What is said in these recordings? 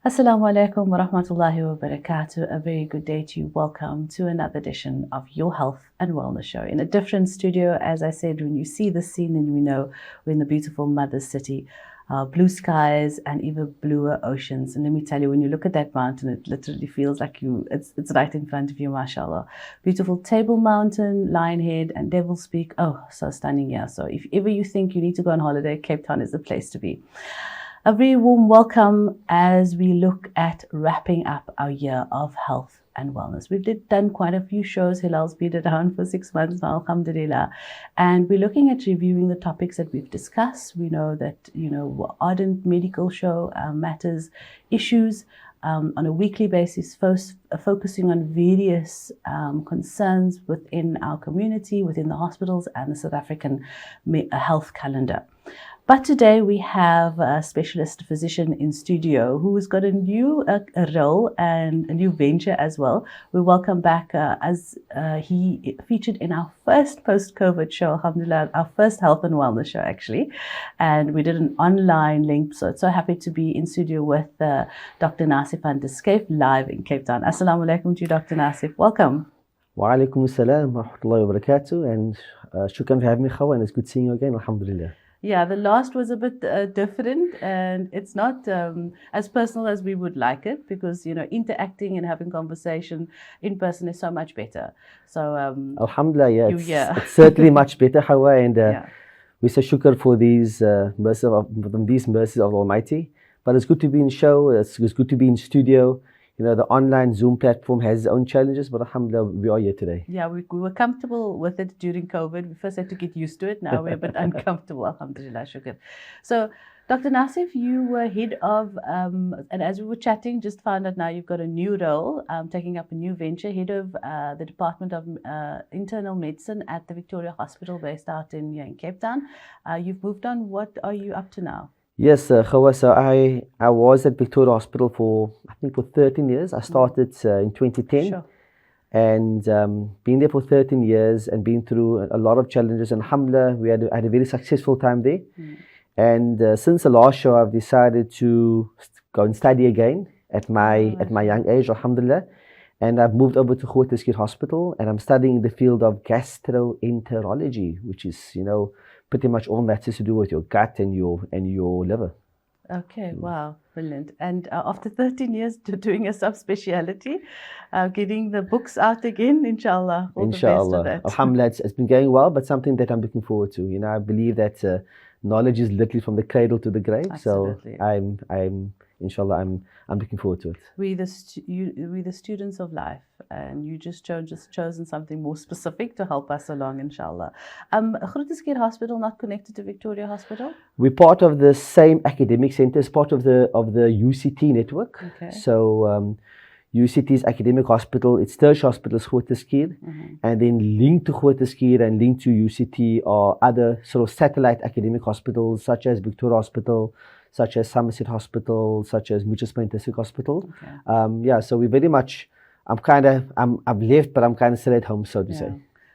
Assalamu alaikum wa rahmatullahi wa barakatuh. A very good day to you. Welcome to another edition of Your Health and Wellness Show in a different studio. As I said, when you see the scene, then we know we're in the beautiful mother city. Blue skies and even bluer oceans. And let me tell you, when you look at that mountain, it literally feels like it's right in front of you, mashallah. Beautiful Table Mountain, Lion Head, and Devil's Peak. Oh, so stunning here. So if ever you think you need to go on holiday, Cape Town is the place to be. A very warm welcome as we look at wrapping up our year of health and wellness. We've done quite a few shows. Hilal's been around for 6 months now, alhamdulillah. And we're looking at reviewing the topics that we've discussed. We know that, ardent medical show matters, issues on a weekly basis, focusing on various concerns within our community, within the hospitals and the South African health calendar. But today we have a specialist physician in studio who's got a new role and a new venture as well. We welcome back as he featured in our first post-COVID show, alhamdulillah, our first health and wellness show actually. And we did an online link. So happy to be in studio with Dr. Nasif van der Skeef live in Cape Town. Assalamu alaikum to you, Dr. Nasif. Welcome. Wa alaikum assalam wa rahmatullahi wa barakatuh. And shukran for having me, Khawa, and it's good seeing you again, alhamdulillah. Yeah, the last was a bit different, and it's not as personal as we would like it because, interacting and having conversation in person is so much better. So, alhamdulillah, yeah, it's certainly much better, Hawa, and we say shukr for these mercies of the Almighty. But it's good to be in show, it's good to be in studio. The online Zoom platform has its own challenges, but alhamdulillah, we are here today. Yeah, we were comfortable with it during COVID. We first had to get used to it. Now we're a bit uncomfortable, alhamdulillah, shukr. So, Dr. Nasif, you were head of, and as we were chatting, just found out now you've got a new role, taking up a new venture, head of the Department of Internal Medicine at the Victoria Hospital based out in Cape Town. You've moved on. What are you up to now? Yes, Khawa, so I was at Victoria Hospital for 13 years. I started in 2010. Sure. And been there for 13 years and been through a lot of challenges. And alhamdulillah, I had a very successful time there. And since the last show, I've decided to go and study again at my young age, alhamdulillah. And I've moved over to Groote Schuur Hospital, and I'm studying the field of gastroenterology, which is, pretty much all matters to do with your gut and your liver. Okay, wow, brilliant. And after 13 years doing a subspecialty, getting the books out again, inshallah. Inshallah. The best of that. Alhamdulillah, it's been going well, but something that I'm looking forward to. I believe that knowledge is literally from the cradle to the grave. Absolutely. So inshallah, I'm looking forward to it. We the students of life, and you just chosen something more specific to help us along, inshallah. Groote Schuur Hospital not connected to Victoria Hospital? We're part of the same academic center, as part of the UCT network. Okay. So UCT's academic hospital, its third hospital is Groote Schuur, and then linked to Groote Schuur and linked to UCT are other sort of satellite academic hospitals such as Victoria Hospital, such as Somerset Hospital, such as Mitchells Plain District Hospital. Okay. So we very much, I've left, but I'm kind of still at home, so to say.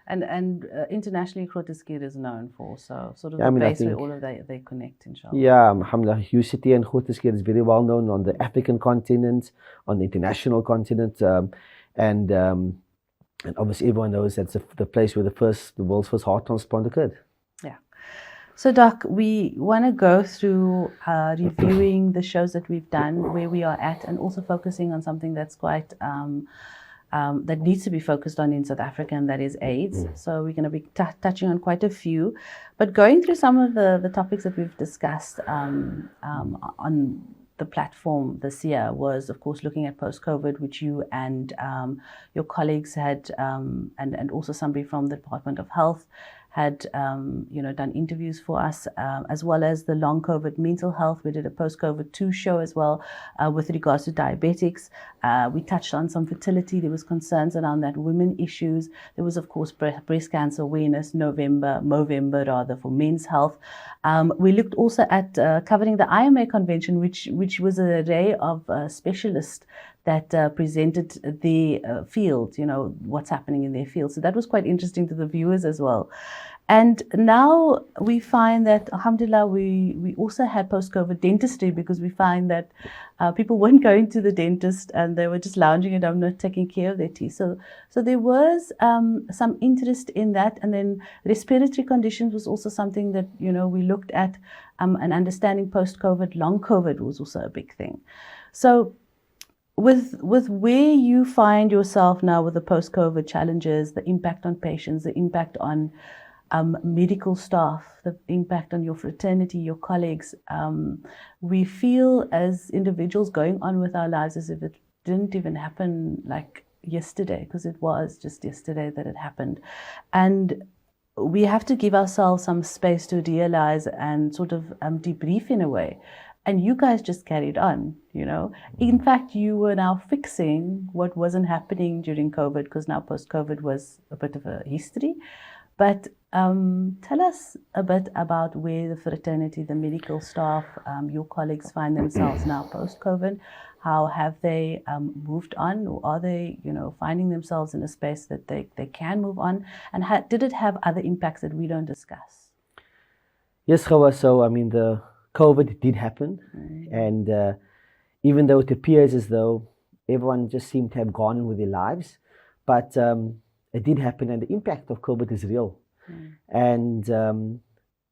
And internationally, Groote Schuur is known for, so sort of the base where all of they connect, inshallah. Yeah, alhamdulillah, UCT and Groote Schuur is very well known on the African continent, on the international continent, and obviously everyone knows that's the place where the world's first heart transplant occurred. Yeah. So, Doc, we want to go through reviewing the shows that we've done, where we are at, and also focusing on something that's quite that needs to be focused on in South Africa, and that is AIDS. So we're going to be touching on quite a few, but going through some of the topics that we've discussed on the platform this year was, of course, looking at post-COVID, which you and your colleagues had, and also somebody from the Department of Health had done interviews for us, as well as the long COVID mental health. We did a post-COVID 2 show as well with regards to diabetics. We touched on some fertility. There was concerns around that, women issues. There was, of course, breast cancer awareness, Movember rather, for men's health. We looked also at covering the IMA convention, which was an array of specialists that presented the field, what's happening in their field. So that was quite interesting to the viewers as well. And now we find that, alhamdulillah, we also had post-COVID dentistry, because we find that people weren't going to the dentist and they were just lounging at home, not taking care of their teeth. So there was some interest in that. And then respiratory conditions was also something that, we looked at, and understanding post-COVID. Long COVID was also a big thing. So with where you find yourself now with the post-COVID challenges, the impact on patients, the impact on medical staff, the impact on your fraternity, your colleagues, we feel as individuals going on with our lives as if it didn't even happen like yesterday, because it was just yesterday that it happened. And we have to give ourselves some space to realize and sort of debrief in a way. And you guys just carried on, In fact, you were now fixing what wasn't happening during COVID, because now post-COVID was a bit of a history. But tell us a bit about where the fraternity, the medical staff, your colleagues find themselves now post-COVID. How have they moved on, or are they, finding themselves in a space that they can move on? And did it have other impacts that we don't discuss? Yes, Khawa. So, the COVID did happen. And even though it appears as though everyone just seemed to have gone on with their lives, but it did happen, and the impact of COVID is real. And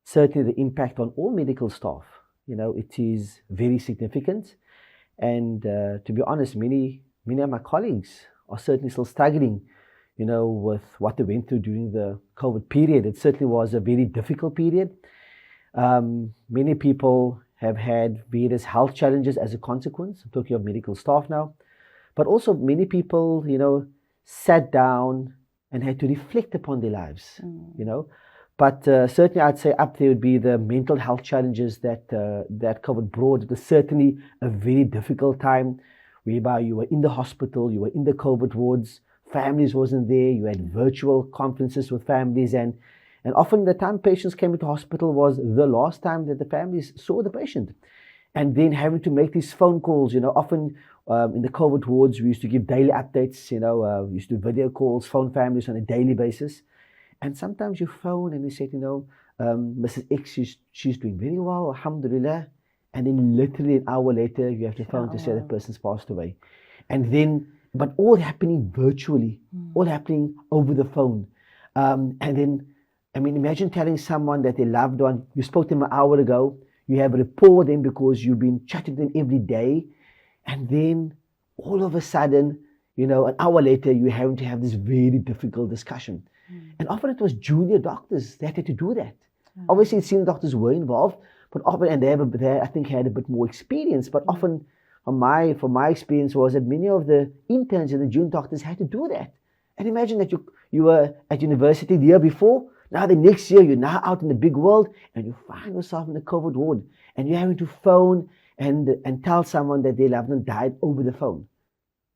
certainly the impact on all medical staff, it is very significant. And to be honest, many of my colleagues are certainly still struggling, with what they went through during the COVID period. It certainly was a very difficult period. Many people have had various health challenges as a consequence. I'm talking of medical staff now. But also many people, sat down and had to reflect upon their lives, But certainly I'd say up there would be the mental health challenges that COVID brought. It was certainly a very difficult time, whereby you were in the hospital, you were in the COVID wards, families wasn't there, you had virtual conferences with families, and often the time patients came into hospital was the last time that the families saw the patient. And then having to make these phone calls, often in the COVID wards, we used to give daily updates, we used to do video calls, phone families on a daily basis. And sometimes you phone and you say, Mrs. X, she's doing very well, alhamdulillah. And then literally an hour later, you have to phone to say that person's passed away. And then, but all happening virtually, all happening over the phone. And then, imagine telling someone that they loved one, you spoke to them an hour ago, you have a rapport with them because you've been chatting to them every day. And then all of a sudden, an hour later, you're having to have this very difficult discussion. And often it was junior doctors that had to do that. Obviously, senior doctors were involved, but often, and they I think, had a bit more experience. But often, from my experience, was that many of the interns and the junior doctors had to do that. And imagine that you were at university the year before. Now the next year, you're now out in the big world, and you find yourself in the COVID ward, and you're having to phone and tell someone that their loved one died over the phone.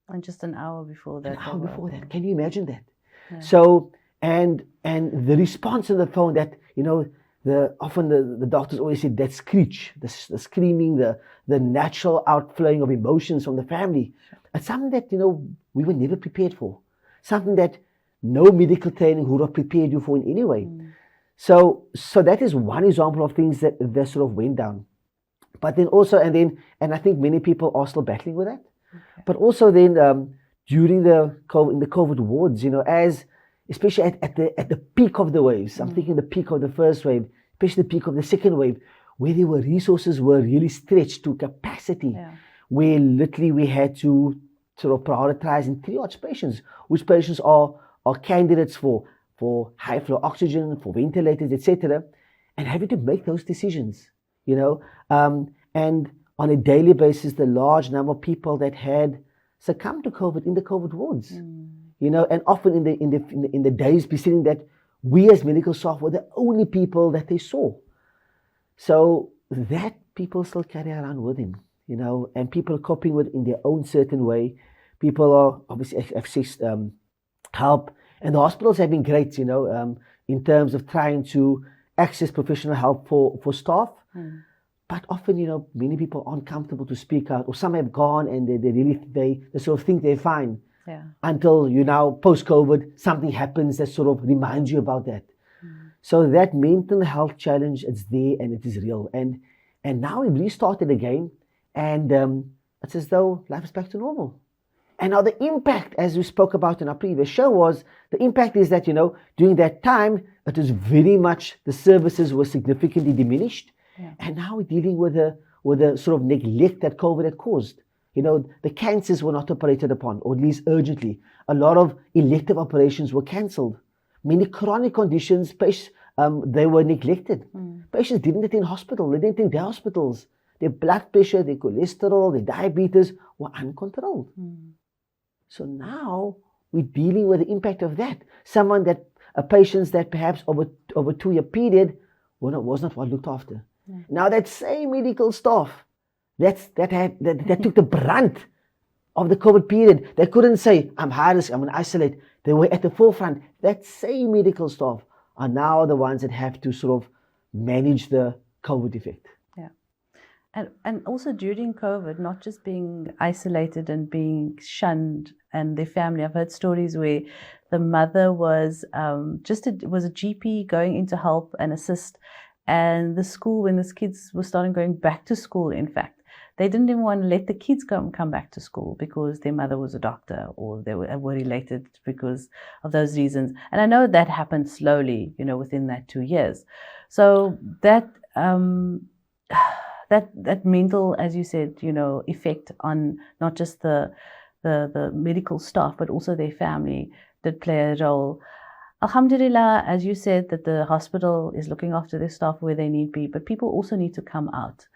And just an hour before that. An hour before that. Can you imagine that? Yeah. So, and the response on the phone that, often the doctors always say that screech, the screaming, the natural outflowing of emotions from the family. It's something that, we were never prepared for. Something that no medical training would have prepared you for in any way. So that is one example of things that sort of went down. But then also, and I think many people are still battling with that. Okay. But also then, during in the COVID wards, especially at the peak of the waves, I'm thinking the peak of the first wave, especially the peak of the second wave, where there were resources were really stretched to capacity, where literally we had to sort of prioritize and triage patients, which patients are candidates for high flow oxygen, for ventilators, etc., and having to make those decisions, and on a daily basis, the large number of people that had succumbed to COVID in the COVID wards, and often in the days preceding that, we as medical staff were the only people that they saw. So that people still carry around with him, and people coping with it in their own certain way. People are obviously accessed help, and the hospitals have been great, in terms of trying to access professional help for staff. But often, many people aren't comfortable to speak out, or some have gone and they sort of think they're fine. Until now, post-COVID, something happens that sort of reminds you about that. So that mental health challenge, it's there and it is real. And now we've restarted again, and it's as though life is back to normal. And now the impact, as we spoke about in our previous show, was the impact is that, during that time, it was very much, the services were significantly diminished. Yeah. And now we're dealing with the sort of neglect that COVID had caused. The cancers were not operated upon, or at least urgently. A lot of elective operations were cancelled. Many chronic conditions, they were neglected. Patients didn't attend hospital. They didn't attend their hospitals. Their blood pressure, their cholesterol, their diabetes were uncontrolled. So now we're dealing with the impact of that. Patients that perhaps over a 2-year period was not well looked after. Now that same medical staff that took the brunt of the COVID period, they couldn't say, I'm high risk, I'm going to isolate. They were at the forefront. That same medical staff are now the ones that have to sort of manage the COVID effect. Yeah. And also during COVID, not just being isolated and being shunned and their family. I've heard stories where the mother was was a GP going in to help and assist, and the school, when the kids were starting going back to school, in fact, they didn't even want to let the kids come back to school because their mother was a doctor, or they were related because of those reasons. And I know that happened slowly, within that 2 years. So that that mental, as you said, effect on not just the medical staff, but also their family did play a role. Alhamdulillah, as you said, that the hospital is looking after their staff where they need be, but people also need to come out.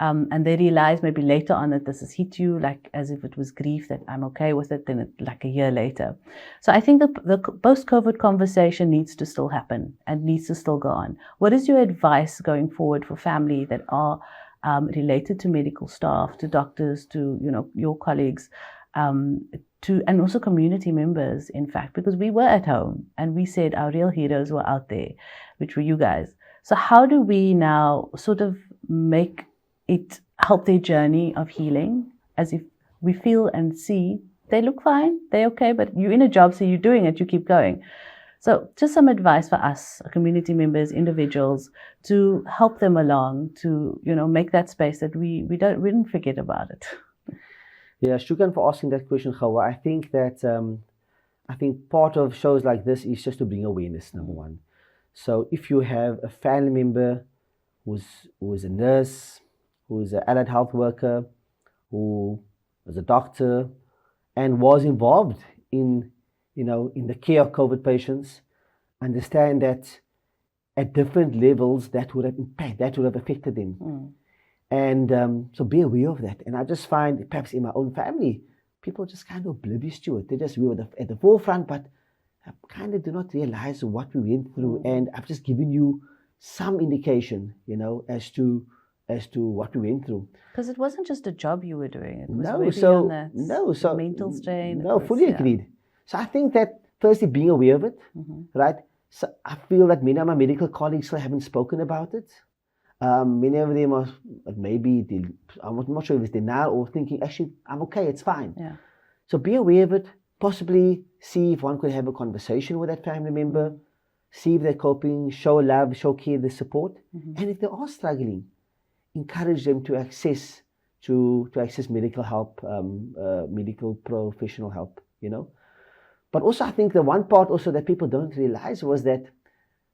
And they realize maybe later on that this has hit you, like as if it was grief, that I'm okay with it, then like a year later. So I think the post-COVID conversation needs to still happen and needs to still go on. What is your advice going forward for family that are related to medical staff, to doctors, to your colleagues, and also community members, in fact, because we were at home and we said our real heroes were out there, which were you guys. So how do we now sort of make it help their journey of healing, as if we feel and see they look fine, they're okay, but you're in a job, so you're doing it, you keep going. So just some advice for us, community members, individuals, to help them along, to make that space that we didn't forget about it. Yeah, shukran for asking that question, Khawa. I think that part of shows like this is just to bring awareness, number one. So if you have a family member who is a nurse, who is an allied health worker, who was a doctor, and was involved in the care of COVID patients, understand that at different levels that would have affected them. And so be aware of that. And I just find, perhaps in my own family, people just kind of oblivious to it. We were at the forefront, but I kind of do not realize what we went through. And I've just given you some indication, as to what we went through. Because it wasn't just a job you were doing. It was so mental strain. No, fully agreed. So I think that firstly, being aware of it, right? So I feel that many of my medical colleagues still haven't spoken about it. Many of them are I'm not sure if it's denial or thinking, actually, I'm okay, it's fine. Yeah. So be aware of it, possibly see if one could have a conversation with that family member, see if they're coping, show love, show care, the support. And if they are struggling, encourage them to access medical help, medical professional help, But also I think the one part also that people don't realize was that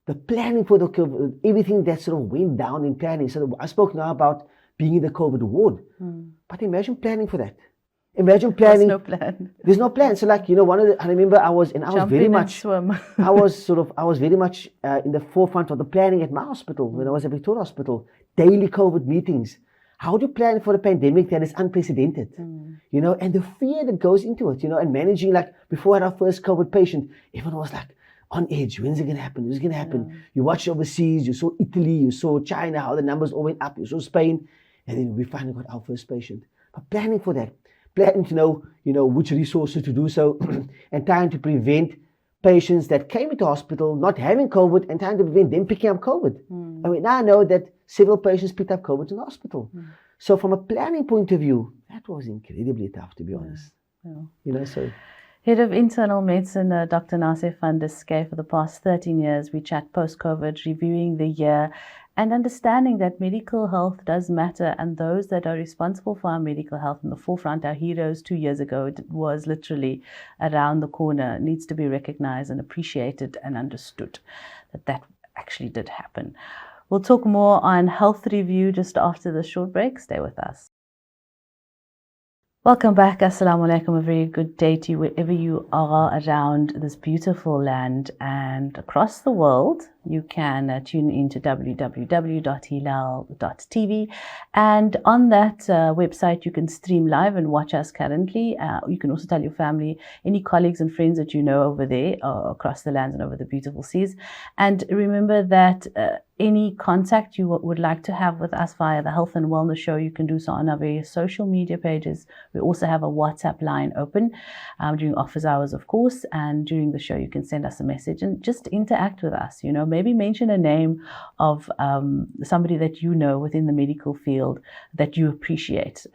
the planning for the COVID, everything that sort of went down in planning. So I spoke now about being in the COVID ward, but imagine planning for that. Imagine planning. There's no plan. There's no plan. So like, I remember I was very much in the forefront of the planning at my hospital when I was at Victoria Hospital, daily COVID meetings. How do you plan for a pandemic that is unprecedented? And the fear that goes into it, and managing, like before I had our first COVID patient, everyone was like, on edge. When's it going to happen? When's it going to happen? Yeah. You watched overseas, you saw Italy, you saw China, how the numbers all went up, you saw Spain, and then we finally got our first patient. But planning for that, planning to know, which resources to do so, and trying to prevent patients that came into hospital not having COVID and trying to prevent them picking up COVID. I mean, now I know that several patients picked up COVID in the hospital. So from a planning point of view, that was incredibly tough, to be honest. Yeah. So... Head of Internal Medicine, Dr. Nasif van der Skye. For the past 13 years, we chat post-COVID, reviewing the year and understanding that medical health does matter, and those that are responsible for our medical health in the forefront, our heroes 2 years ago, it was literally around the corner, needs to be recognized and appreciated and understood that actually did happen. We'll talk more on health review just after the short break. Stay with us. Welcome back. Assalamu alaikum. A very good day to you wherever you are around this beautiful land and across the world. You can tune into www.hilaal.tv, and on that website you can stream live and watch us currently. You can also tell your family, any colleagues and friends that you know over there across the lands and over the beautiful seas. And remember that any contact you would like to have with us via the Health and Wellness Show, you can do so on our various social media pages. We also have a WhatsApp line open during office hours, of course, and during the show you can send us a message and just interact with us. You know, maybe mention a name of somebody that you know within the medical field that you appreciate,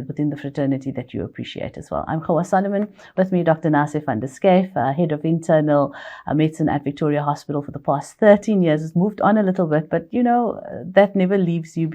within the fraternity that you appreciate as well. I'm Khawa Solomon. With me, Dr. Nasif van der Skye, Head of Internal Medicine at Victoria Hospital for the past 13 years. Has moved on a little bit, but you know, that never leaves you.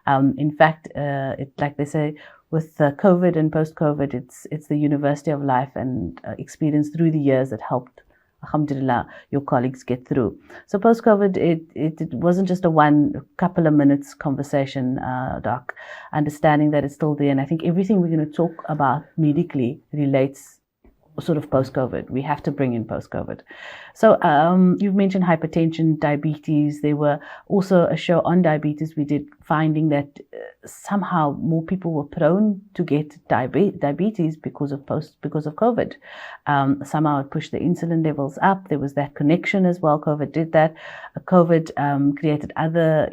In fact, like they say, with COVID and post-COVID, it's the University of Life and experience through the years that helped, alhamdulillah, your colleagues get through. So post-COVID, it wasn't just a couple of minutes conversation, Doc, understanding that it's still there. And I think everything we're going to talk about medically relates sort of post-COVID. We have to bring in post-COVID. So you've mentioned hypertension, diabetes. There were also a show on diabetes we did, finding that somehow more people were prone to get diabetes because of COVID. Somehow it pushed the insulin levels up. There was that connection as well. COVID did that. COVID created other,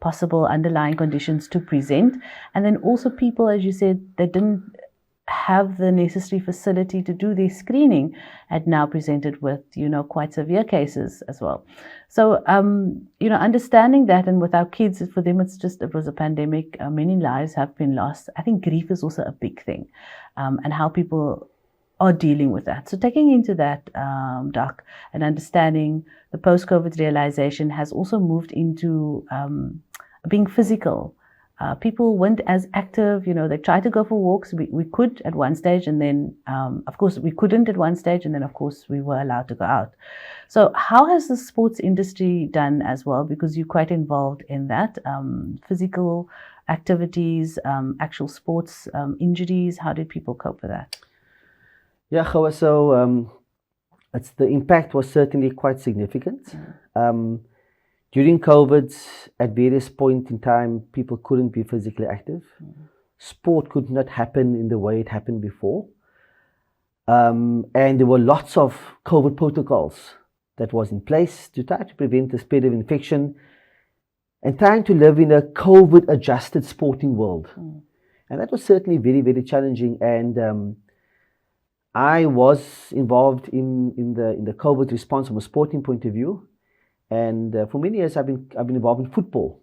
possible underlying conditions to present. And then also people, as you said, they didn't have the necessary facility to do their screening, had now presented with, quite severe cases as well. So, understanding that, and with our kids, for them, it was a pandemic. Many lives have been lost. I think grief is also a big thing, and how people are dealing with that. So taking into that, Doc, and understanding the post-COVID realization has also moved into being physical. People weren't as active, they tried to go for walks. We could at one stage, and then, of course, we couldn't at one stage, and then, of course, we were allowed to go out. So how has the sports industry done as well? Because you're quite involved in that, physical activities, actual sports injuries. How did people cope with that? Yeah, Khawa, so the impact was certainly quite significant. During COVID, at various points in time, people couldn't be physically active. Sport could not happen in the way it happened before. And there were lots of COVID protocols that was in place to try to prevent the spread of infection and trying to live in a COVID-adjusted sporting world. And that was certainly very, very challenging. And I was involved in the COVID response from a sporting point of view. And for many years, I've been involved in football.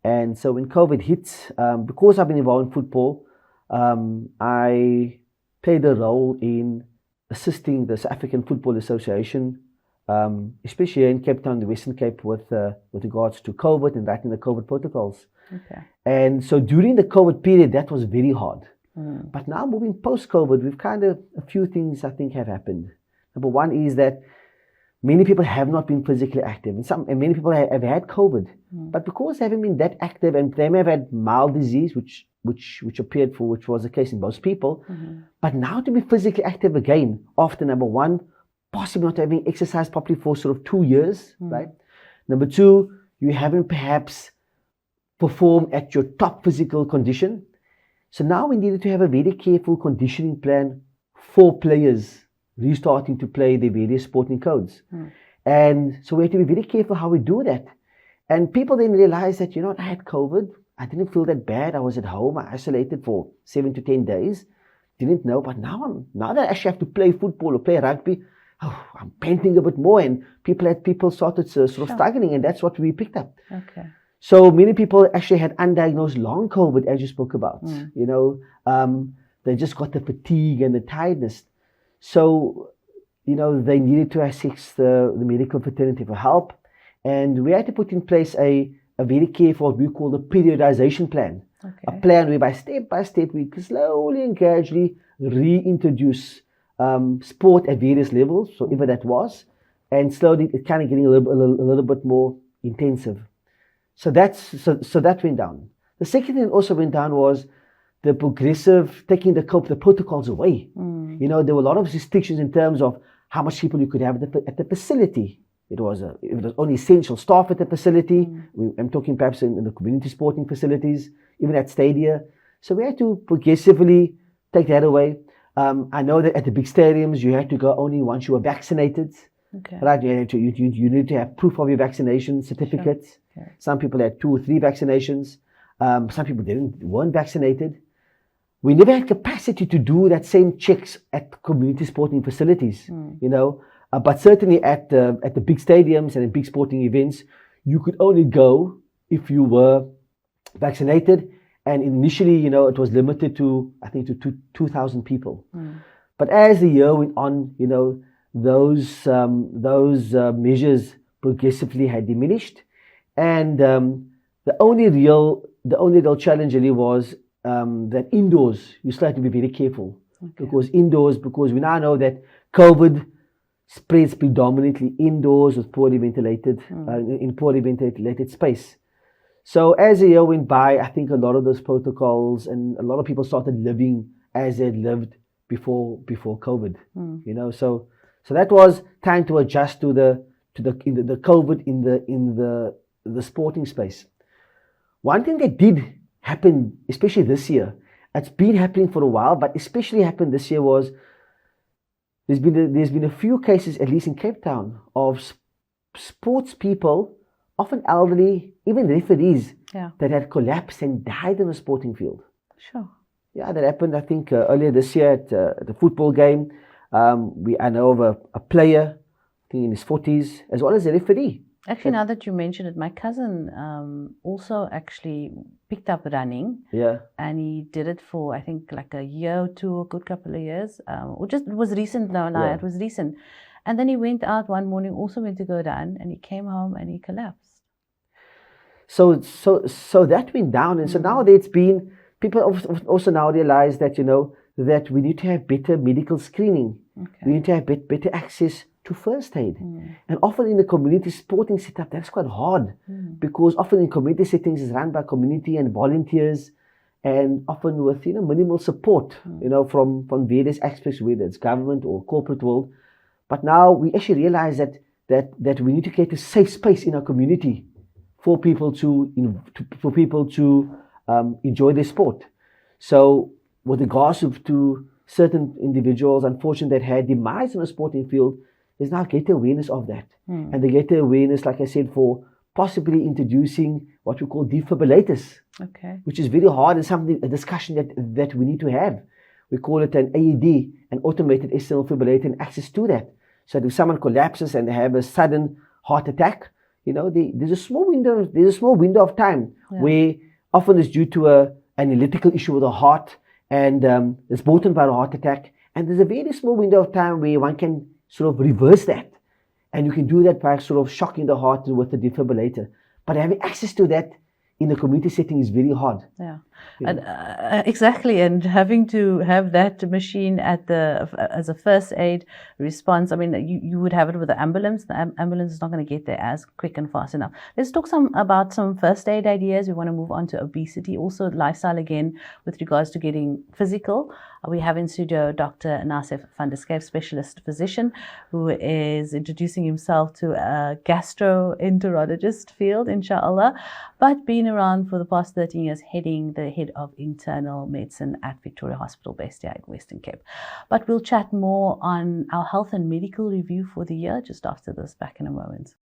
And so when COVID hit, because I've been involved in football, I played a role in assisting the South African Football Association, especially here in Cape Town, the Western Cape, with regards to COVID and writing the COVID protocols. Okay. And so during the COVID period, that was very hard. But now moving post-COVID, we've a few things I think have happened. Number one is that many people have not been physically active, and many people have had COVID, but because they haven't been that active, and they may have had mild disease, which was the case in most people, but now to be physically active again after, number one, possibly not having exercised properly for sort of 2 years, right? Number two, you haven't perhaps performed at your top physical condition. So now we needed to have a very careful conditioning plan for players restarting to play the various sporting codes. And so we have to be very careful how we do that. And people then realize that, I had COVID. I didn't feel that bad. I was at home. I isolated for 7 to 10 days. Didn't know. But now that I actually have to play football or play rugby, I'm panting a bit more. And people started sort of struggling. And that's what we picked up. Okay. So many people actually had undiagnosed long COVID, as you spoke about. they just got the fatigue and the tiredness. So, they needed to access the medical fraternity for help. And we had to put in place a very careful, what we call the periodization plan. Okay. A plan whereby step by step we could slowly and gradually reintroduce sport at various levels, so whatever that was, and slowly it kind of getting a little bit more intensive. So that went down. The second thing that also went down was the progressive taking the protocols away. There were a lot of restrictions in terms of how much people you could have at the facility. It was only essential staff at the facility. I'm talking perhaps in the community sporting facilities, even at stadia. So we had to progressively take that away. I know that at the big stadiums, you had to go only once you were vaccinated. Okay. Right? You need to have proof of your vaccination certificate. Sure. Okay. Some people had 2 or 3 vaccinations. Some people weren't vaccinated. We never had capacity to do that same checks at community sporting facilities, but certainly at the big stadiums and in big sporting events, you could only go if you were vaccinated. And initially, it was limited to, I think, to 2,000 people. But as the year went on, those measures progressively had diminished. And the only real challenge really was that indoors, you still have to be very careful. Okay. Because we now know that COVID spreads predominantly indoors with poorly ventilated, in poorly ventilated space. So as the year went by, I think a lot of those protocols and a lot of people started living as they'd lived before COVID. So that was time to adjust to the COVID in the sporting space. One thing that did happen, especially this year, it's been happening for a while, but especially happened this year, was there's been a few cases, at least in Cape Town, of sports people, often elderly, even referees, that had collapsed and died in the sporting field. Sure. Yeah, that happened, I think, earlier this year at the football game. I know of a player, I think in his 40s, as well as a referee. Actually, now that you mention it, my cousin also actually picked up running. Yeah. And he did it for, I think, like a year or two, a good couple of years. It was recent now. Yeah. It was recent. And then he went out one morning, also went to go run, and he came home and he collapsed. So that went down. And so now it's been, people also now realize that, that we need to have better medical screening. Okay. We need to have better access to first aid. And often in the community sporting setup, that's quite hard because often in community settings it's run by community and volunteers, and often with minimal support from various aspects, whether it's government or corporate world. But now we actually realize that we need to create a safe space in our community for people to enjoy their sport. So with regards to certain individuals, unfortunately, that had demise in the sporting field, there's now greater awareness of that. And the greater awareness, like I said, for possibly introducing what we call defibrillators, which is very hard and a discussion that we need to have. We call it an AED, an automated external defibrillator, and access to that. So that if someone collapses and they have a sudden heart attack, there's a small window of time where often it's due to an electrical issue with the heart and it's brought on by a heart attack. And there's a very small window of time where one can sort of reverse that. And you can do that by sort of shocking the heart with the defibrillator. But having access to that in a community setting is very hard. Yeah, and exactly. And having to have that machine as a first aid response. I mean, you would have it with the ambulance. The ambulance is not going to get there as quick and fast enough. Let's talk about some first aid ideas. We want to move on to obesity, also lifestyle again with regards to getting physical. We have in studio Dr. Nassef van der Schijf, specialist physician, who is introducing himself to a gastroenterologist field, inshallah, but been around for the past 13 years, heading the head of internal medicine at Victoria Hospital based here in Western Cape. But we'll chat more on our health and medical review for the year just after this, back in a moment.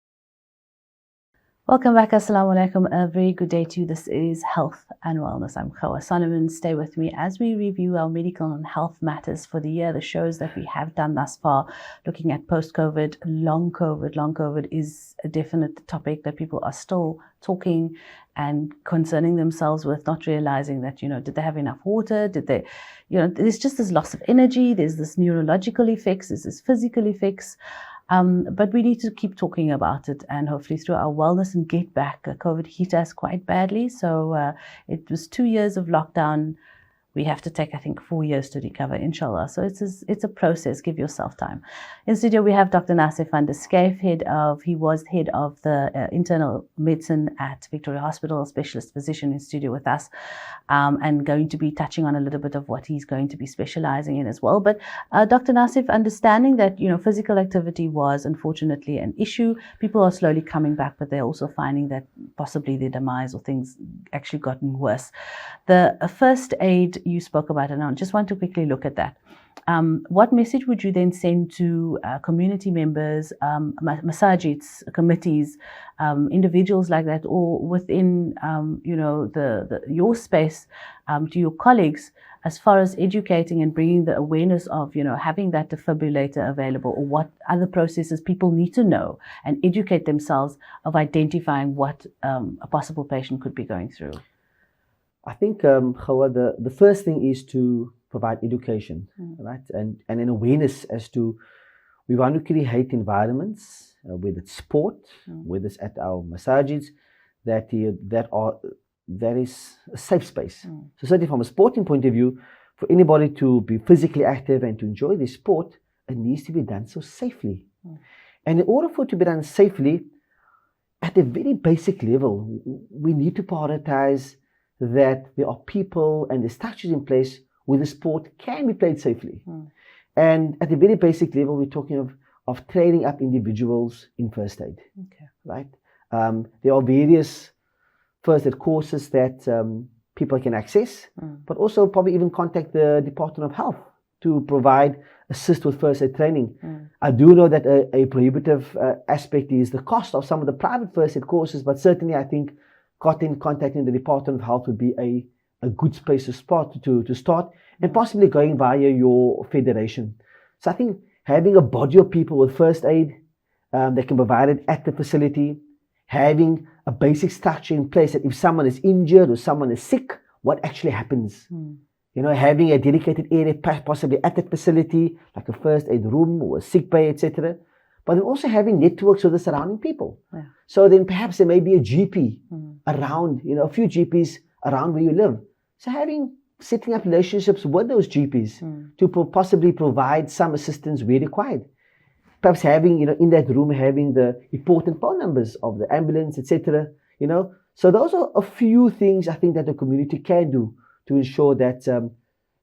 Welcome back. Assalamu alaikum. A very good day to you. This is Health and Wellness. I'm Khawa Solomon. Stay with me as we review our medical and health matters for the year, the shows that we have done thus far, looking at post-COVID, long COVID. Long COVID is a definite topic that people are still talking and concerning themselves with, not realizing that, did they have enough water? Did they, there's just this loss of energy. There's this neurological effects. There's this physical effects. But we need to keep talking about it, and hopefully through our wellness and get back. COVID hit us quite badly. So it was 2 years of lockdown. We have to take, I think, 4 years to recover, inshallah. So it's a process. Give yourself time. In studio, we have Dr. Nasif van der Schijf, he was head of the internal medicine at Victoria Hospital, specialist physician in studio with us, and going to be touching on a little bit of what he's going to be specializing in as well. But Dr. Nasif, understanding that, physical activity was unfortunately an issue, people are slowly coming back, but they're also finding that possibly their demise or things actually gotten worse. The first aid you spoke about, and I just want to quickly look at that. What message would you then send to community members, masajids, committees, individuals like that, or within your space, to your colleagues, as far as educating and bringing the awareness of having that defibrillator available, or what other processes people need to know and educate themselves of identifying what a possible patient could be going through? I think, Khawa, the first thing is to provide education, right? And an awareness as to, we want to create environments, whether it's sport, whether it's at our masajids, that is a safe space. So certainly from a sporting point of view, for anybody to be physically active and to enjoy the sport, it needs to be done so safely. And in order for it to be done safely, at a very basic level, we need to prioritize that there are people and the structures in place where the sport can be played safely. And at a very basic level, we're talking of training up individuals in first aid, right? There are various first aid courses that people can access, but also probably even contact the Department of Health to assist with first aid training. I do know that a prohibitive aspect is the cost of some of the private first aid courses, but certainly I think contacting the Department of Health would be a good space to start, and possibly going via your federation. So I think having a body of people with first aid that can provide it at the facility, having a basic structure in place that if someone is injured or someone is sick, what actually happens? Having a dedicated area possibly at that facility, like a first aid room or a sick bay, etc. But then also having networks with the surrounding people. So then perhaps there may be a GP around, a few GPs around where you live. So setting up relationships with those GPs to possibly provide some assistance where required. Perhaps having, in that room, having the important phone numbers of the ambulance, etc. So those are a few things I think that the community can do to ensure that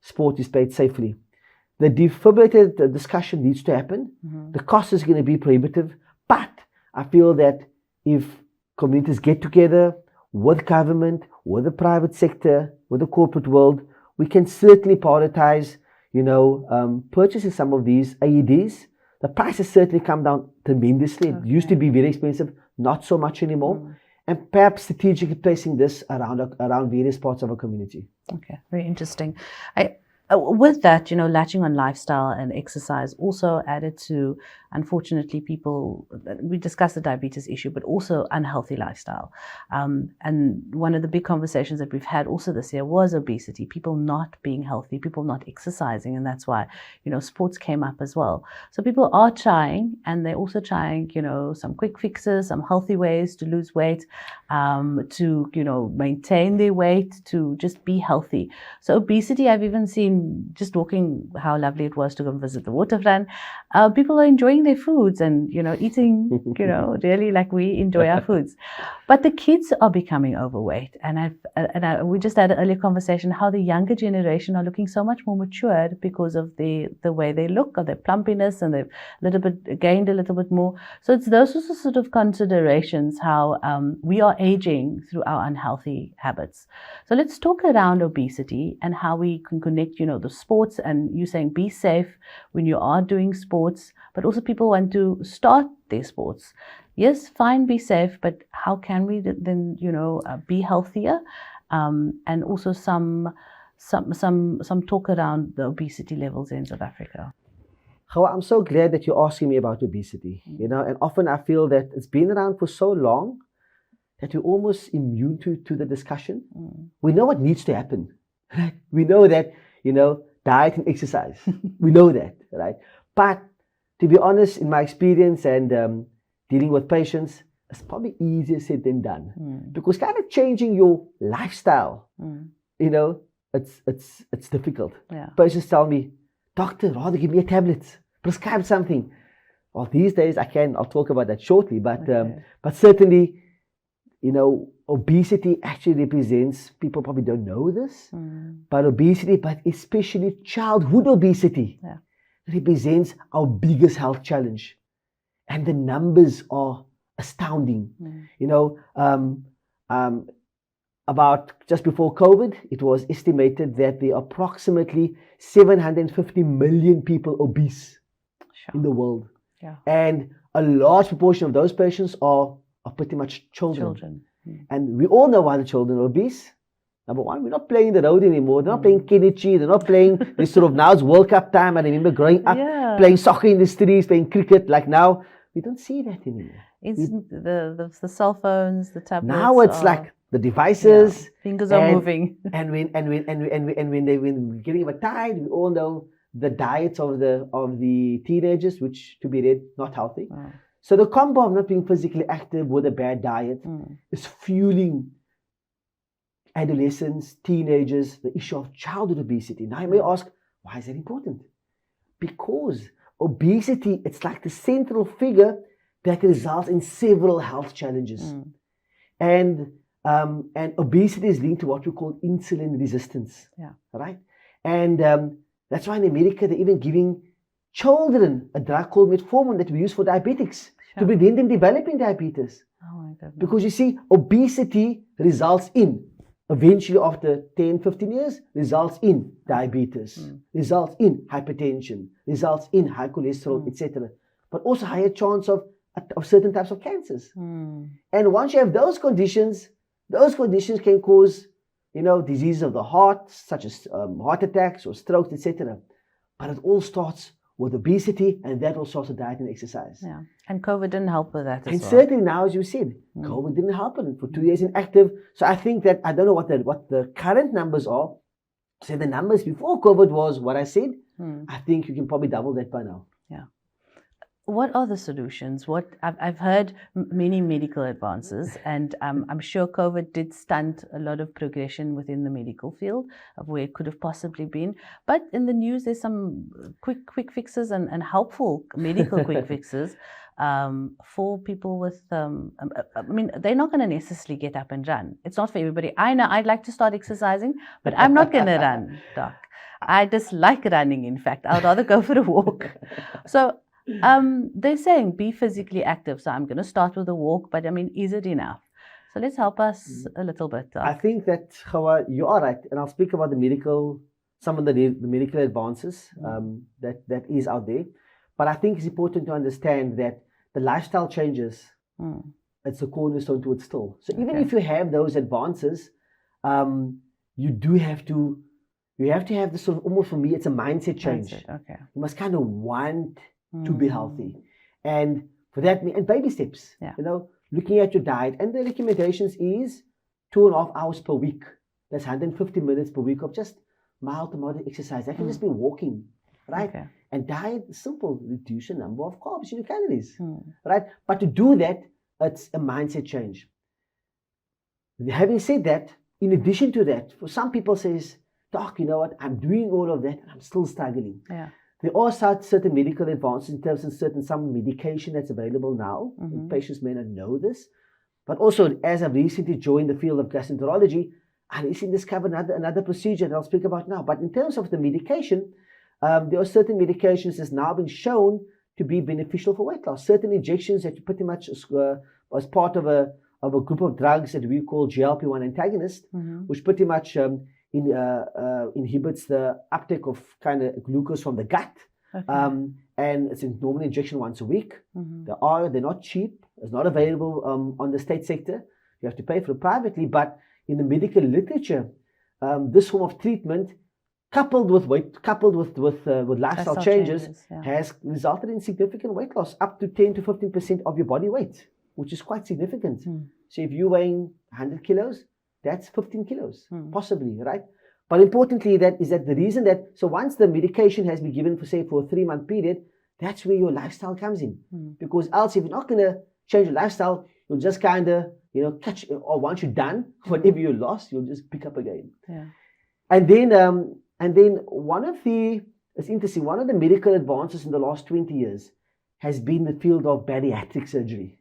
sport is played safely. The defibrillator discussion needs to happen. The cost is going to be prohibitive, but I feel that if communities get together with government, with the private sector, with the corporate world, we can certainly prioritize, purchasing some of these AEDs. The price has certainly come down tremendously. It used to be very expensive, not so much anymore. And perhaps strategically placing this around various parts of our community. Okay, very interesting. With that, latching on lifestyle and exercise also added to, unfortunately, we discussed the diabetes issue, but also unhealthy lifestyle. And one of the big conversations that we've had also this year was obesity, people not being healthy, people not exercising. And that's why, sports came up as well. So people are trying, and they're also trying, some quick fixes, some healthy ways to lose weight, to, maintain their weight, to just be healthy. So obesity, I've even seen, just walking, how lovely it was to go visit the waterfront. People are enjoying their foods and, eating, really like we enjoy our foods. But the kids are becoming overweight. And we just had an earlier conversation how the younger generation are looking so much more matured because of the way they look, or their plumpiness, and they've gained a little bit more. So it's those sort of considerations, how we are aging through our unhealthy habits. So let's talk around obesity and how we can connect, the sports, and you saying be safe when you are doing sports, but also people want to start their sports. yes, fine, be safe, but how can we then, be healthier? And also some talk around the obesity levels in South Africa. Hawa, I'm so glad that you're asking me about obesity, and often I feel that it's been around for so long that we're almost immune to the discussion. We know what needs to happen, right? We know that, diet and exercise. We know that, right? But to be honest, in my experience and dealing with patients, it's probably easier said than done. Because kind of changing your lifestyle, it's difficult. Yeah. Patients tell me, doctor, rather give me a tablet, prescribe something. Well, these days I'll talk about that shortly, but certainly, obesity actually represents, people probably don't know this, but obesity, but especially childhood obesity, represents our biggest health challenge. And the numbers are astounding. About just before COVID, it was estimated that there are approximately 750 million people obese in the world. Yeah. And a large proportion of those patients are pretty much children. And we all know why the children are obese. Number one, we're not playing the road anymore. They're not playing Kenichi. They're not playing this sort of, now it's World Cup time. And I remember growing up playing soccer in the streets, playing cricket. Like now, we don't see that anymore. It's the cell phones, the tablets. Now it's like the devices. Fingers are moving. And when we're getting tired, we all know the diets of the teenagers, which to be read, not healthy. So the combo of not being physically active with a bad diet is fueling adolescents, teenagers, the issue of childhood obesity. Now you may ask, why is that important? Because obesity, it's like the central figure that results in several health challenges. And obesity is linked to what we call insulin resistance. Right? And that's why in America they're even giving children a drug called metformin that we use for diabetics to prevent them developing diabetes. Oh my goodness. Because you see, obesity results in, eventually after 10, 15 years, results in diabetes, results in hypertension, results in high cholesterol, etc. But also higher chance of certain types of cancers. And once you have those conditions can cause, diseases of the heart, such as heart attacks or strokes, etc. But it all starts with obesity, and that all starts with diet and exercise. Yeah, and COVID didn't help with that as well. And certainly now, as you said, COVID didn't help it for 2 years inactive. So I think that, I don't know what the current numbers are. So the numbers before COVID was what I said. I think you can probably double that by now. Yeah. What are the solutions? I've heard many medical advances, and I'm sure COVID did stunt a lot of progression within the medical field of where it could have possibly been. But in the news, there's some quick fixes and helpful medical quick fixes for people with. They're not going to necessarily get up and run. It's not for everybody. I know I'd like to start exercising, but I'm not going to run, Doc. I dislike running. In fact, I'd rather go for a walk. So. They're saying be physically active. So I'm going to start with a walk, but is it enough? So let's help us a little bit. I think that, Hawa, you are right. And I'll speak about some of the medical advances that is out there. But I think it's important to understand that the lifestyle changes, it's a cornerstone to it still. So even if you have those advances, you have to have this sort of, almost for me, it's a mindset change. You must kind of want to be healthy, and for that, and baby steps. Looking at your diet, and the recommendations is 2.5 hours per week. That's 150 minutes per week of just mild to moderate exercise. That can just be walking, right? And diet is simple: reduce the number of carbs in your calories, right? But to do that, it's a mindset change. Having said that, in addition to that, for some people says, Doc, you know what? I'm doing all of that, and I'm still struggling. There are certain medical advances in terms of some medication that's available now. Patients may not know this. But also, as I've recently joined the field of gastroenterology, I recently discovered another procedure that I'll speak about now. But in terms of the medication, there are certain medications that's now been shown to be beneficial for weight loss. Certain injections that you pretty much as part of a group of drugs that we call GLP-1 antagonists, which pretty much inhibits the uptake of kind of glucose from the gut. And it's a normal injection once a week. They're not cheap. It's not available on the state sector. You have to pay for it privately. But in the medical literature, this form of treatment, coupled with lifestyle changes has resulted in significant weight loss, up to 10 to 15% of your body weight, which is quite significant. So if you're weighing 100 kilos, that's 15 kilos, possibly, right? But importantly, that the reason that, so once the medication has been given for, say, for a 3-month period, that's where your lifestyle comes in. Because else, if you're not going to change your lifestyle, you'll just kind of, catch, or once you're done, whatever you lost, you'll just pick up again. And then it's interesting, one of the medical advances in the last 20 years has been the field of bariatric surgery.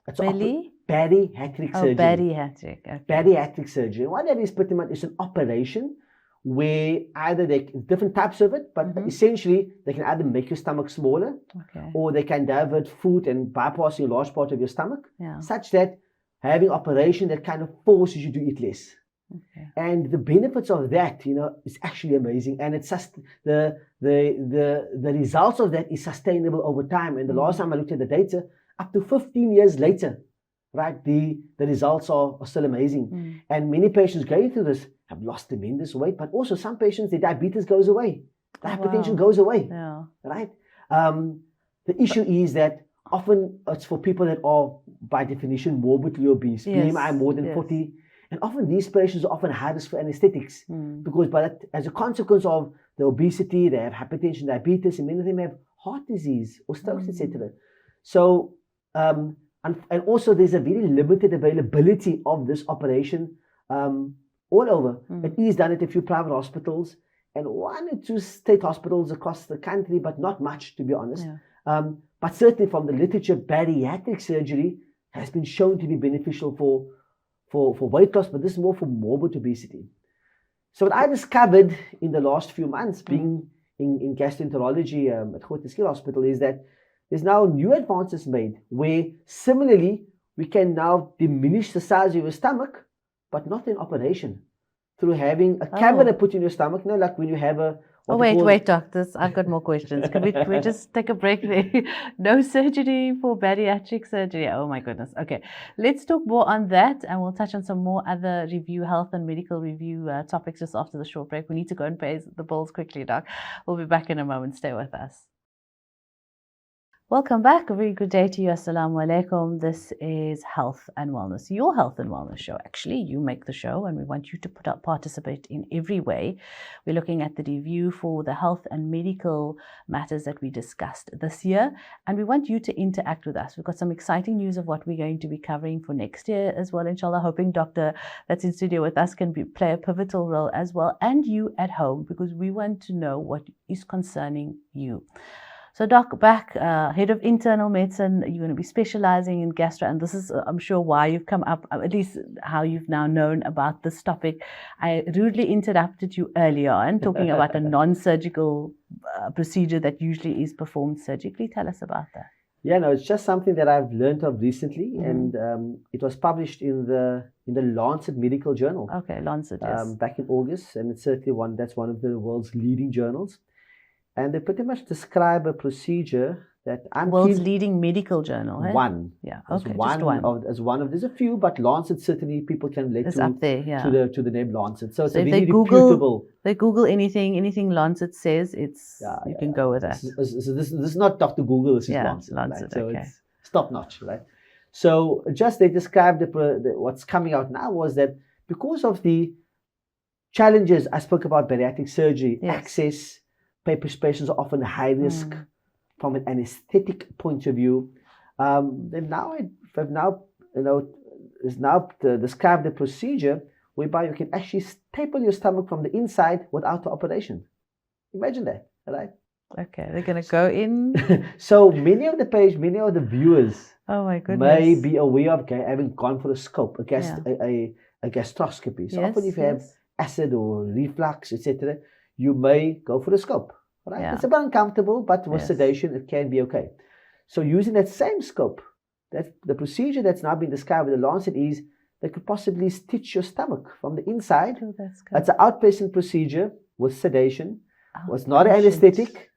Bariatric surgery. Bariatric. Okay. Bariatric surgery. What that is pretty much is an operation where either different types of it, but essentially they can either make your stomach smaller, or they can divert food and bypassing a large part of your stomach, such that having operation that kind of forces you to eat less. And the benefits of that, is actually amazing, and it's just the results of that is sustainable over time. And the last time I looked at the data, up to 15 years later, right, the results are still amazing. And many patients going through this have lost tremendous weight, but also some patients, their diabetes goes away, the hypertension goes away, right? The issue is that often it's for people that are by definition morbidly obese, BMI more than 40. And often these patients are often high risk for anesthetics, because as a consequence of the obesity, they have hypertension, diabetes, and many of them have heart disease or strokes, etc. So, and also there's a very limited availability of this operation all over. It is done at a few private hospitals and 1 or 2 state hospitals across the country, but not much, to be honest. But certainly from the literature, bariatric surgery has been shown to be beneficial for weight loss, but this is more for morbid obesity. So what I discovered in the last few months, being in gastroenterology at Groote Schuur Hospital, is that there's now new advances made where similarly we can now diminish the size of your stomach, but not in operation, through having a camera put in your stomach. Like when you have a wait, doctors, I've got more questions. Can we just take a break there? No surgery for bariatric surgery. Oh my goodness. Okay, let's talk more on that, and we'll touch on some more other health and medical review topics just after the short break. We need to go and pay the bills quickly, Doc. We'll be back in a moment. Stay with us. Welcome back. A very good day to you. Assalamu alaikum. This is Health and Wellness, your health and wellness show. Actually, you make the show, and we want you to participate in every way. We're looking at the review for the health and medical matters that we discussed this year, and we want you to interact with us. We've got some exciting news of what we're going to be covering for next year as well, inshallah. Hoping Doctor that's in studio with us can play a pivotal role as well, and you at home, because we want to know what is concerning you. So Doc, back, head of internal medicine, you're going to be specializing in gastro, and this is, I'm sure, why you've come up, at least how you've now known about this topic. I rudely interrupted you earlier on talking about a non-surgical procedure that usually is performed surgically. Tell us about that. Yeah, no, it's just something that I've learned of recently, and it was published in the Lancet Medical Journal. Okay, Lancet, yes. Back in August, and it's certainly that's one of the world's leading journals. And they pretty much describe a procedure that world's leading medical journal. Eh? One. Yeah. Okay. Just one. There's a few, but Lancet certainly people can relate it's up there, yeah. to the name Lancet. So it's a if really reputable. They Google anything Lancet says, you can go with that. So this is not Dr. Google. This is Lancet. Lancet, right? So okay. It's top notch, right? So just they described what's coming out now was that because of the challenges I spoke about bariatric surgery, access. Patients are often high risk from an anesthetic point of view. They've now described the procedure whereby you can actually staple your stomach from the inside without the operation. Imagine that, right? Okay, they're going to go in. So many of the viewers, oh my goodness, may be aware of having gone for a scope, a gastroscopy. So often if you have acid or reflux, etc., you may go for a scope, right? Yeah. It's a bit uncomfortable, but with sedation, it can be okay. So using that same scope, that the procedure that's now been described in the Lancet is they could possibly stitch your stomach from the inside. Oh, that's good. It's an outpatient procedure with sedation. It's not an anesthetic.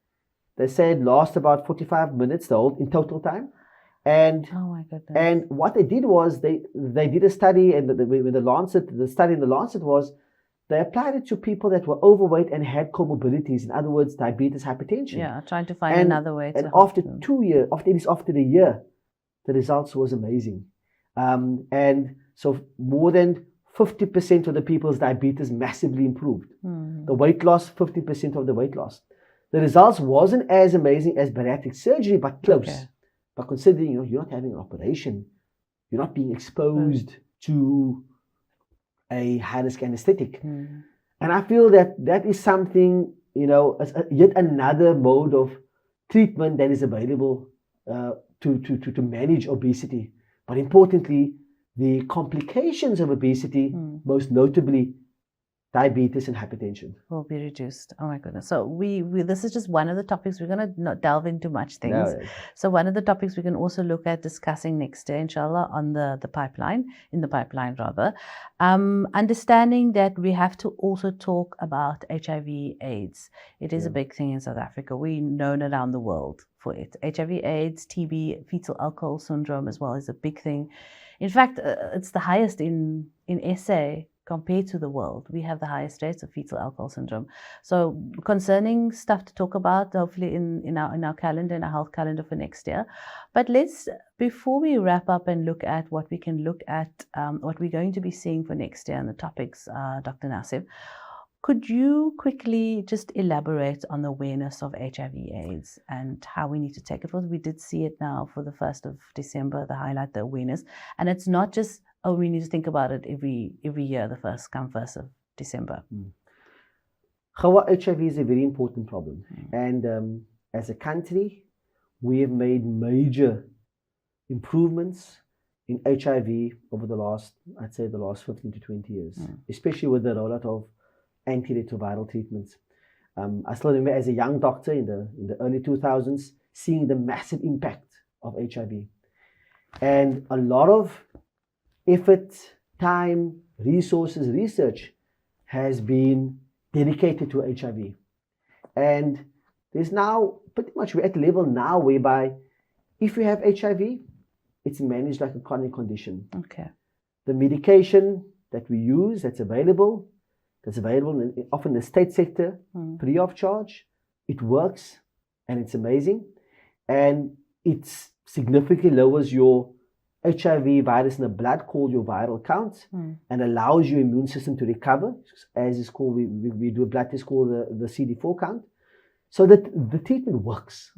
They say it lasts about 45 minutes in total time. And Oh my goodness. and what they did was they did a study, and the study in the Lancet was they applied it to people that were overweight and had comorbidities. In other words, diabetes, hypertension. Yeah, trying to find another way to And help after them. 2 years, after the year, the results was amazing. And so more than 50% of the people's diabetes massively improved. The weight loss, 50% of the weight loss. The results wasn't as amazing as bariatric surgery, but close. Okay. But considering you're not having an operation, you're not being exposed to a high-risk anesthetic. And I feel that is something, yet another mode of treatment that is available to manage obesity. But importantly, the complications of obesity, most notably diabetes and hypertension, will be reduced. Oh my goodness. So we this is just one of the topics. We're going to not delve into much things. No. So one of the topics we can also look at discussing next day, inshallah, on the pipeline, understanding that we have to also talk about HIV AIDS. It is a big thing in South Africa. We're known around the world for it. HIV AIDS, TB, fetal alcohol syndrome as well is a big thing. In fact, it's the highest in SA. Compared to the world, we have the highest rates of fetal alcohol syndrome. So concerning stuff to talk about, hopefully in our calendar, in our health calendar for next year. But before we wrap up and look at what we can look at, what we're going to be seeing for next year and the topics, Dr. Nassif, could you quickly just elaborate on the awareness of HIV/AIDS and how we need to take it forward? We did see it now for the 1st of December, the awareness, and it's not just we need to think about it every year, the 1st of December. HIV is a very important problem. And as a country, we have made major improvements in HIV over the last 15 to 20 years, especially with the rollout of antiretroviral treatments. I still remember as a young doctor in the early 2000s, seeing the massive impact of HIV. And a lot of effort, time, resources, research has been dedicated to HIV. And there's now pretty much, we're at a level now whereby if you have HIV, it's managed like a chronic condition. Okay. The medication that we use that's available often in the state sector, free of charge. It works and it's amazing. And it significantly lowers your HIV virus in the blood, called your viral count, and allows your immune system to recover, as is called, we do a blood test called the CD4 count. So that the treatment works.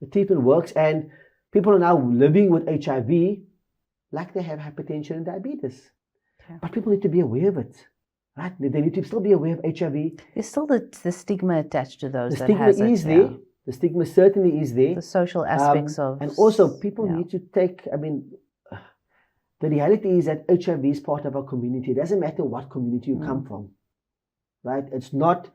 The treatment works, and people are now living with HIV like they have hypertension and diabetes. Okay. But people need to be aware of it, right? They need to still be aware of HIV. There's still the stigma attached to those. The stigma is there. The stigma certainly is there. The social aspects of... And also people need to take, the reality is that HIV is part of our community. It doesn't matter what community you come from, right? It's not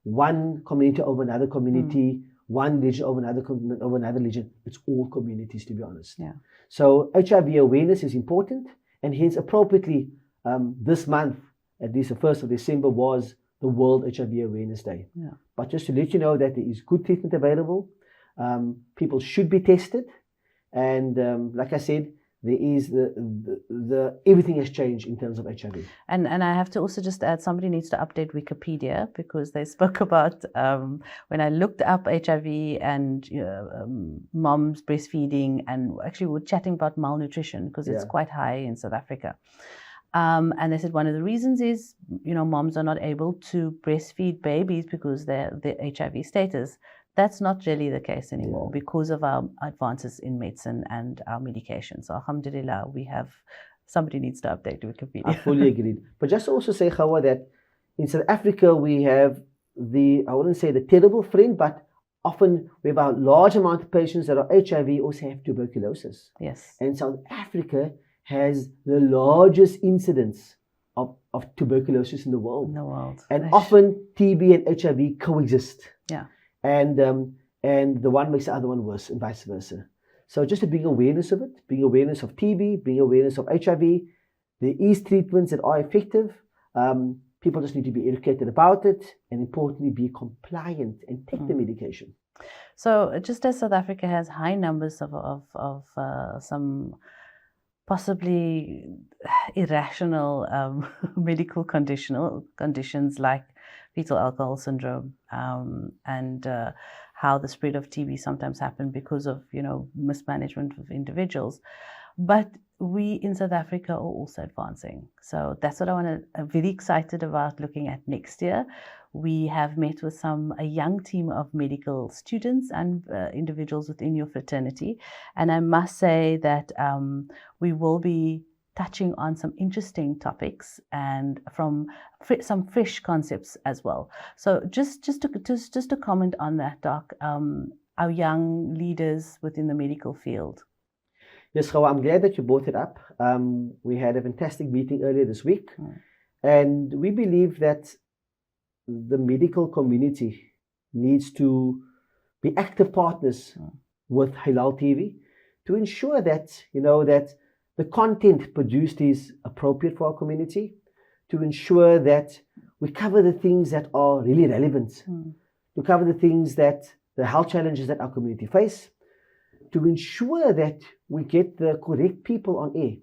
one community over another community, one religion over another religion. It's all communities, to be honest. Yeah. So HIV awareness is important, and hence appropriately this month, at least the 1st of December, was the World HIV Awareness Day. Yeah. But just to let you know that there is good treatment available. People should be tested, and like I said, there is everything has changed in terms of HIV. And I have to also just add, somebody needs to update Wikipedia, because they spoke about, when I looked up HIV and moms breastfeeding, and actually we were chatting about malnutrition, because it's quite high in South Africa. And they said one of the reasons is, moms are not able to breastfeed babies because their HIV status. That's not really the case anymore because of our advances in medicine and our medication. So alhamdulillah, somebody needs to update Wikipedia. I fully agree. But just also say, Khawa, that in South Africa we have I wouldn't say the terrible friend, but often we have a large amount of patients that are HIV also have tuberculosis. Yes. And South Africa has the largest incidence of tuberculosis in the world. And often TB and HIV coexist. Yeah. And the one makes the other one worse, and vice versa. So just to bring awareness of it, bring awareness of TB, bring awareness of HIV. There is treatments that are effective. People just need to be educated about it, and importantly, be compliant and take the medication. So just as South Africa has high numbers of some possibly irrational medical conditions like fetal alcohol syndrome, and how the spread of TB sometimes happen because of mismanagement of individuals. But we in South Africa are also advancing. So that's what I'm very excited about looking at next year. We have met with a young team of medical students and individuals within your fraternity. And I must say that we will be touching on some interesting topics and from some fresh concepts as well. So just to comment on that, Doc, our young leaders within the medical field. Yes, Hawa, I'm glad that you brought it up. We had a fantastic meeting earlier this week, and we believe that the medical community needs to be active partners with Hilaal TV to ensure that that the content produced is appropriate for our community, to ensure that we cover the things that are really relevant, to cover the things that the health challenges that our community face, to ensure that we get the correct people on air.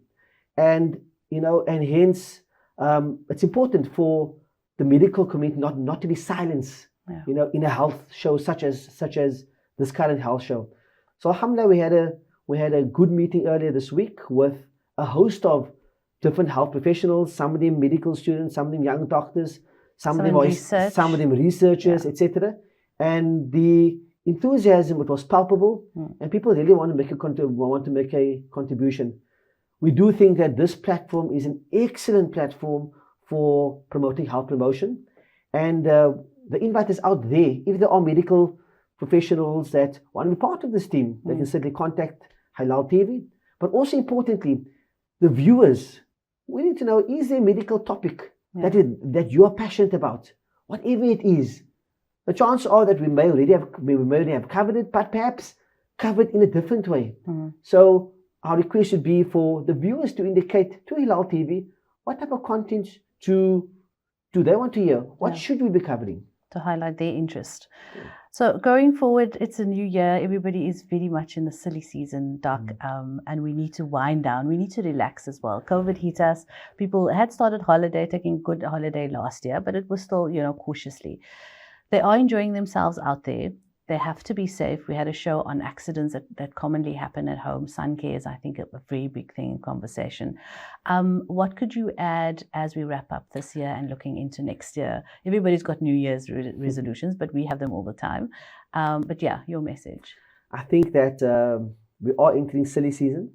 And hence it's important for the medical community not to be silenced, in a health show such as this current health show. So alhamdulillah, we had a good meeting earlier this week with a host of different health professionals, some of them medical students, some of them young doctors, some of them researchers, etc. And the enthusiasm, it was palpable, and people really want to make a contribution. We do think that this platform is an excellent platform for promoting health promotion, and the invite is out there. If there are medical professionals that want to be part of this team, they can certainly contact Hilaal TV. But also importantly, the viewers, we need to know, is there a medical topic that you are passionate about, whatever it is. The chances are that we may already have covered it, but perhaps covered in a different way. So our request should be for the viewers to indicate to Hilaal TV what type of content do they want to hear? What should we be covering? To highlight their interest. So going forward, it's a new year. Everybody is very much in the silly season, Doc, and we need to wind down. We need to relax as well. COVID hit us. People had started taking good holiday last year, but it was still, cautiously. They are enjoying themselves out there. They have to be safe. We had a show on accidents that commonly happen at home. Sun care is, I think, a very big thing in conversation. What could you add as we wrap up this year and looking into next year? Everybody's got New Year's resolutions, but we have them all the time. But yeah, your message. I think that we are entering silly season.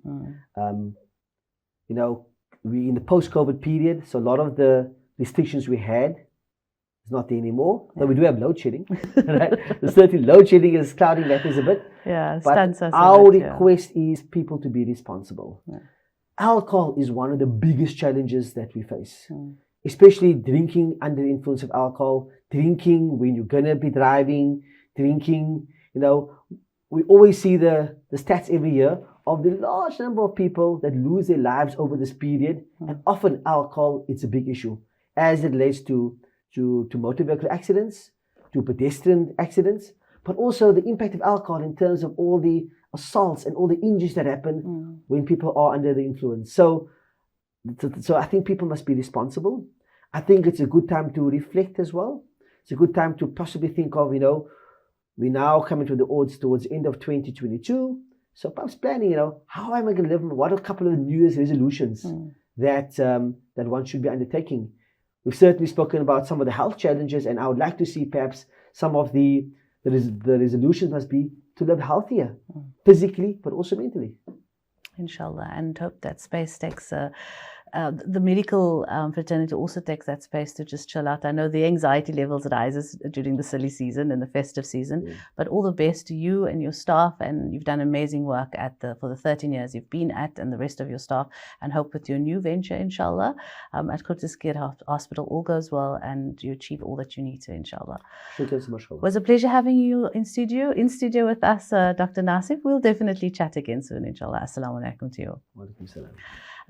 We in the post-COVID period, so a lot of the restrictions we had is not there anymore. Though we do have load shedding, right? Certainly load shedding is clouding matters a bit. But our request is people to be responsible. Alcohol is one of the biggest challenges that we face, especially drinking under the influence of alcohol, drinking when you're going to be driving, drinking, we always see the stats every year of the large number of people that lose their lives over this period. And often alcohol is a big issue as it relates to motor vehicle accidents, to pedestrian accidents, but also the impact of alcohol in terms of all the assaults and all the injuries that happen when people are under the influence. So I think people must be responsible. I think it's a good time to reflect as well. It's a good time to possibly think of, we're now coming to the odds towards the end of 2022. So perhaps planning, how am I going to live? What are a couple of New Year's resolutions that one should be undertaking? We've certainly spoken about some of the health challenges, and I would like to see perhaps some of the resolutions must be to live healthier, physically, but also mentally. Inshallah, and hope that space takes the medical fraternity also takes that space to just chill out. I know the anxiety levels rises during the silly season and the festive season, but all the best to you and your staff, and you've done amazing work for the 13 years you've been at, and the rest of your staff, and hope with your new venture, inshallah, at Kurtiskir Hospital, all goes well and you achieve all that you need to, inshallah. It was a pleasure having you in studio with us, Dr. Nasif. We'll definitely chat again soon, inshallah. Assalamu alaikum to you. Wa alaikum salam.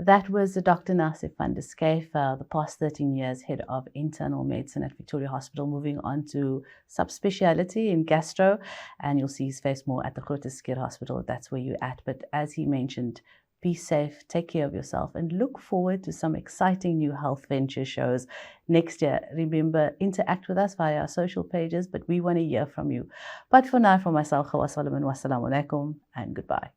That was Dr. Nasif van der Schyff, the past 13 years head of internal medicine at Victoria Hospital, moving on to subspeciality in gastro. And you'll see his face more at the Groote Schuur Hospital if that's where you're at. But as he mentioned, be safe, take care of yourself, and look forward to some exciting new health venture shows next year. Remember, interact with us via our social pages, but we want to hear from you. But for now, for myself, Hawa Solomon, wassalamu alaikum and goodbye.